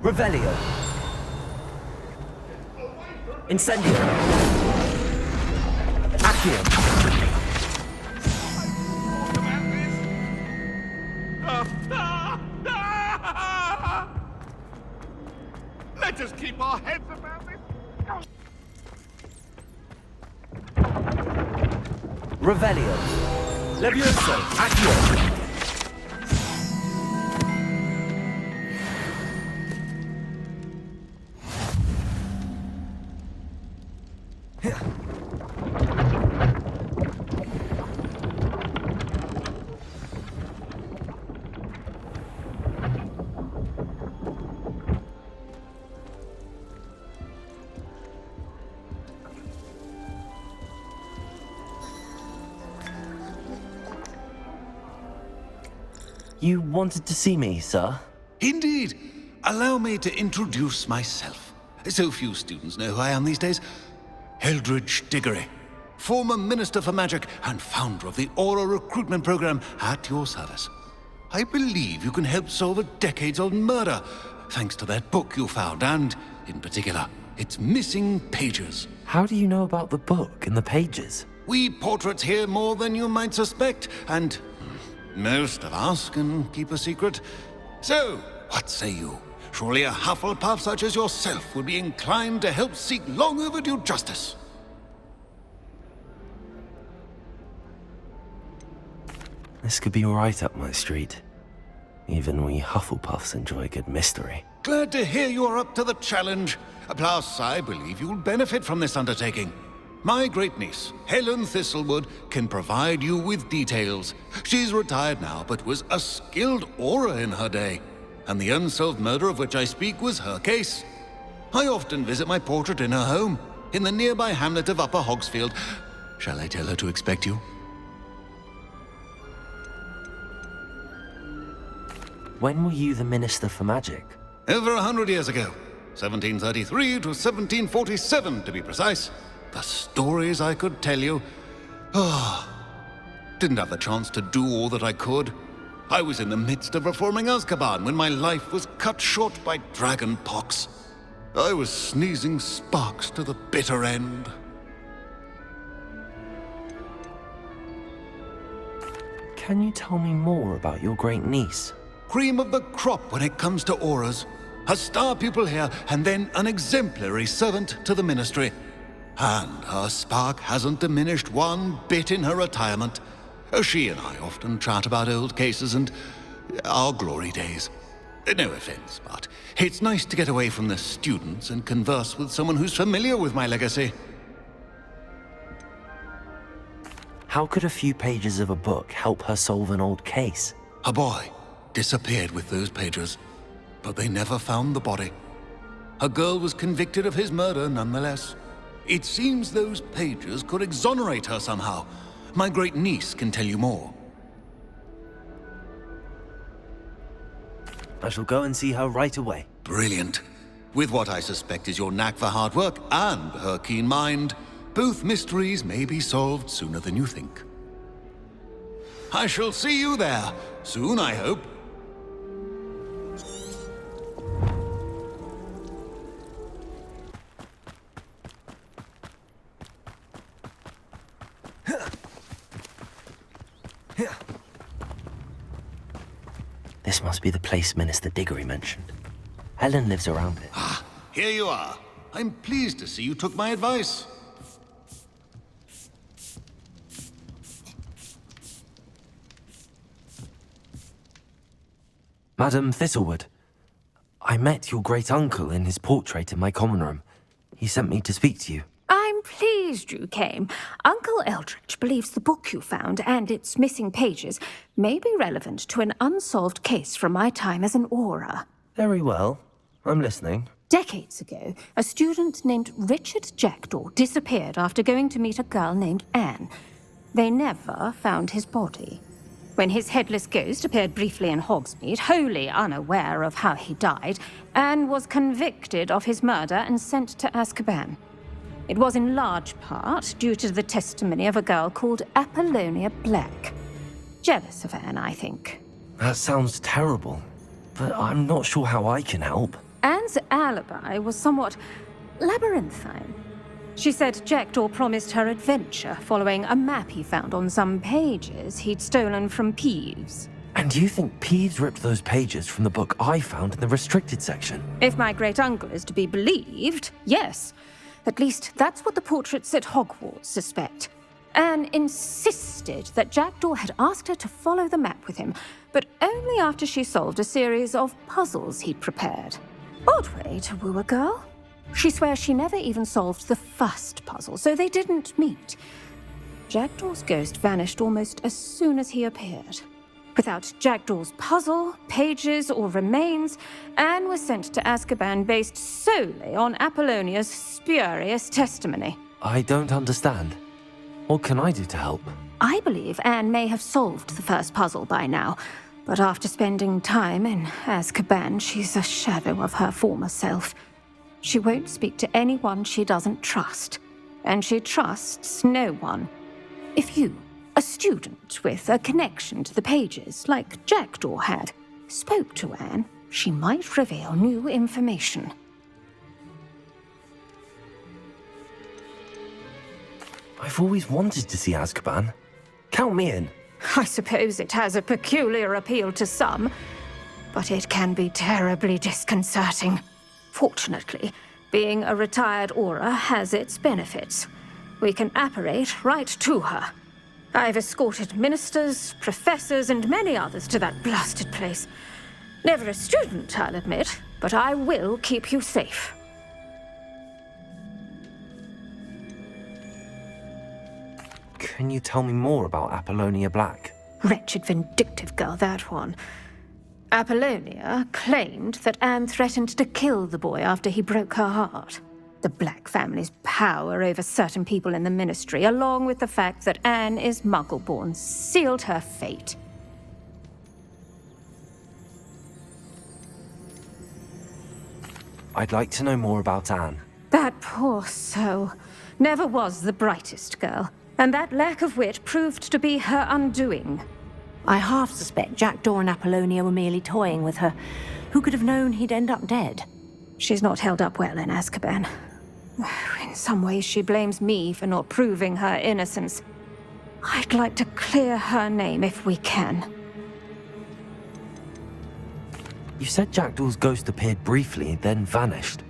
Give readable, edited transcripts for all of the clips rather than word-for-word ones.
Revelio. Incendio. Accio. Let us keep our heads about this. Revelio. Levioso. Accio. You wanted to see me, sir? Indeed. Allow me to introduce myself. So few students know who I am these days. Eldritch Diggory, former Minister for Magic and founder of the Aura Recruitment Program at your service. I believe you can help solve a decades-old murder, thanks to that book you found, and, in particular, its missing pages. How do you know about the book and the pages? We portraits hear more than you might suspect, and most of us can keep a secret. So, what say you? Surely a Hufflepuff such as yourself would be inclined to help seek long overdue justice. This could be right up my street. Even we Hufflepuffs enjoy a good mystery. Glad to hear you are up to the challenge. Plus, I believe you'll benefit from this undertaking. My great-niece, Helen Thirstlewood, can provide you with details. She's retired now, but was a skilled aura in her day. And the unsolved murder of which I speak was her case. I often visit my portrait in her home, in the nearby hamlet of Upper Hogsfield. Shall I tell her to expect you? When were you the Minister for Magic? Over 100 years ago. 1733 to 1747, to be precise. The stories I could tell you. Didn't have the chance to do all that I could. I was in the midst of reforming Azkaban when my life was cut short by Dragon Pox. I was sneezing sparks to the bitter end. Can you tell me more about your great niece? Cream of the crop when it comes to auras. A star pupil here, and then an exemplary servant to the ministry. And her spark hasn't diminished one bit in her retirement. She and I often chat about old cases and our glory days. No offense, but it's nice to get away from the students and converse with someone who's familiar with my legacy. How could a few pages of a book help her solve an old case? A boy disappeared with those pages, but they never found the body. A girl was convicted of his murder nonetheless. It seems those pages could exonerate her somehow. My great-niece can tell you more. I shall go and see her right away. Brilliant. With what I suspect is your knack for hard work and her keen mind, both mysteries may be solved sooner than you think. I shall see you there, soon I hope. This must be the place Minister Diggory mentioned. Helen lives around it. Ah, here you are. I'm pleased to see you took my advice. Madam Thistlewood, I met your great-uncle in his portrait in my common room. He sent me to speak to you. I'm pleased you came. Uncle Eldritch believes the book you found and its missing pages may be relevant to an unsolved case from my time as an aura. Very well. I'm listening. Decades ago, a student named Richard Jackdaw disappeared after going to meet a girl named Anne. They never found his body. When his headless ghost appeared briefly in Hogsmeade, wholly unaware of how he died, Anne was convicted of his murder and sent to Azkaban. It was in large part due to the testimony of a girl called Apollonia Black. Jealous of Anne, I think. That sounds terrible, but I'm not sure how I can help. Anne Anne's alibi was somewhat labyrinthine. She said Jackdaw promised her adventure following a map he found on some pages he'd stolen from Peeves. And you think Peeves ripped those pages from the book I found in the restricted section? If my great-uncle is to be believed, yes. At least that's what the portraits at Hogwarts suspect. Anne insisted that Jackdaw had asked her to follow the map with him, but only after she solved a series of puzzles he'd prepared. Odd way to woo a girl. She swears she never even solved the first puzzle, so they didn't meet. Jackdaw's ghost vanished almost as soon as he appeared. Without Jackdaw's puzzle, pages, or remains, Anne was sent to Azkaban based solely on Apollonia's spurious testimony. I don't understand. What can I do to help? I believe Anne may have solved the first puzzle by now, but after spending time in Azkaban, she's a shadow of her former self. She won't speak to anyone she doesn't trust, and she trusts no one. If you, a student with a connection to the pages, like Jackdaw had, spoke to Anne, she might reveal new information. I've always wanted to see Azkaban. Count me in. I suppose it has a peculiar appeal to some, but it can be terribly disconcerting. Fortunately, being a retired Auror has its benefits. We can apparate right to her. I've escorted ministers, professors, and many others to that blasted place. Never a student, I'll admit, but I will keep you safe. Can you tell me more about Apollonia Black? Wretched, vindictive girl, that one. Apollonia claimed that Anne threatened to kill the boy after he broke her heart. The Black family's power over certain people in the ministry, along with the fact that Anne is Muggle-born, sealed her fate. I'd like to know more about Anne. That poor soul never was the brightest girl, and that lack of wit proved to be her undoing. I half suspect Jackdaw and Apollonia were merely toying with her. Who could have known he'd end up dead? She's not held up well in Azkaban. In some ways, she blames me for not proving her innocence. I'd like to clear her name if we can. You said Jackdaw's ghost appeared briefly, then vanished.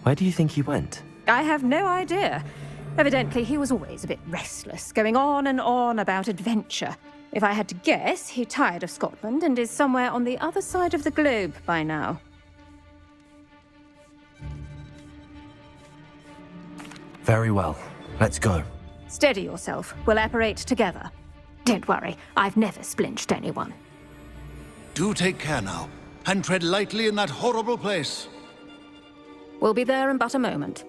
Where do you think he went? I have no idea. Evidently, he was always a bit restless, going on and on about adventure. If I had to guess, he tired of Scotland and is somewhere on the other side of the globe by now. Very well. Let's go. Steady yourself. We'll apparate together. Don't worry, I've never splinched anyone. Do take care now, and tread lightly in that horrible place. We'll be there in but a moment.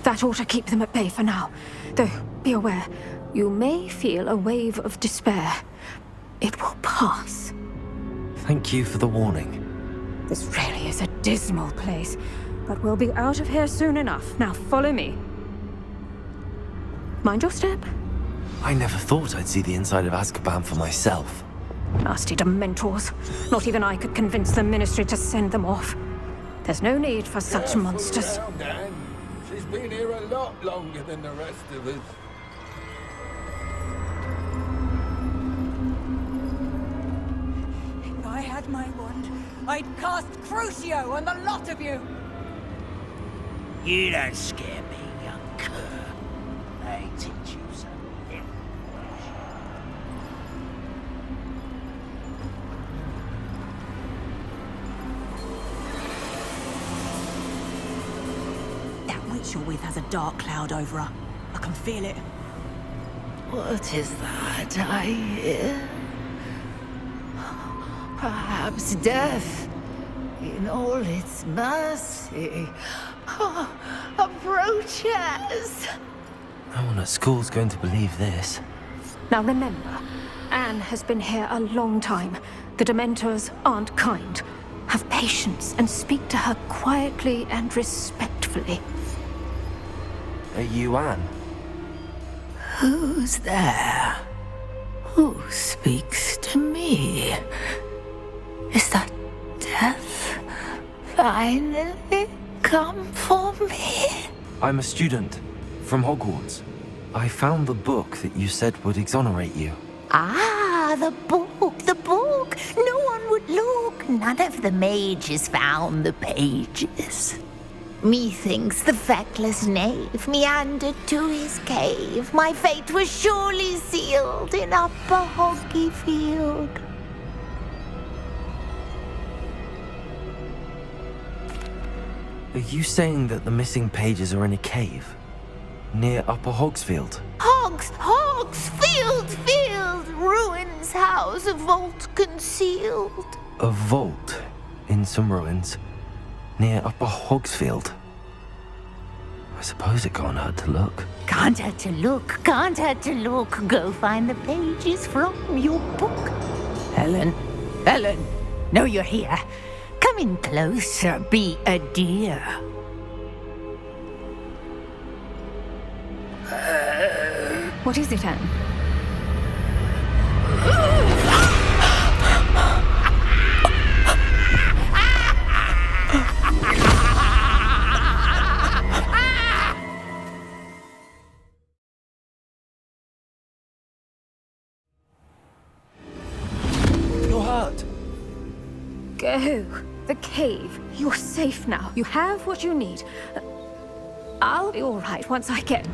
That ought to keep them at bay for now. Though, be aware, you may feel a wave of despair. It will pass. Thank you for the warning. This really is a dismal place, but we'll be out of here soon enough. Now follow me. Mind your step. I never thought I'd see the inside of Azkaban for myself. Nasty Dementors. Not even I could convince the Ministry to send them off. There's no need for such monsters. She's been here a lot longer than the rest of us. If I had my wand, I'd cast Crucio on the lot of you! You don't scare me, young cur. They teach you some information. That witch you're with has a dark cloud over her. I can feel it. What is that I hear? Perhaps death, in all its mercy, approaches. No one at school's going to believe this. Now remember, Anne has been here a long time. The Dementors aren't kind. Have patience and speak to her quietly and respectfully. Are you Anne? Who's there? Who speaks to me? Is that death finally come for me? I'm a student from Hogwarts. I found the book that you said would exonerate you. Ah, the book, the book. No one would look. None of the mages found the pages. Methinks the feckless knave meandered to his cave. My fate was surely sealed in Upper Hoggyfield. Are you saying that the missing pages are in a cave? Near Upper Hogsfield? Field, ruins house, a vault concealed. A vault in some ruins near Upper Hogsfield. I suppose it can't hurt to look. Can't hurt to look. Go find the pages from your book. Helen, know you're here. Come in closer, be a dear. What is it, Anne? You're hurt. Go. The cave. You're safe now. You have what you need. I'll be all right once I get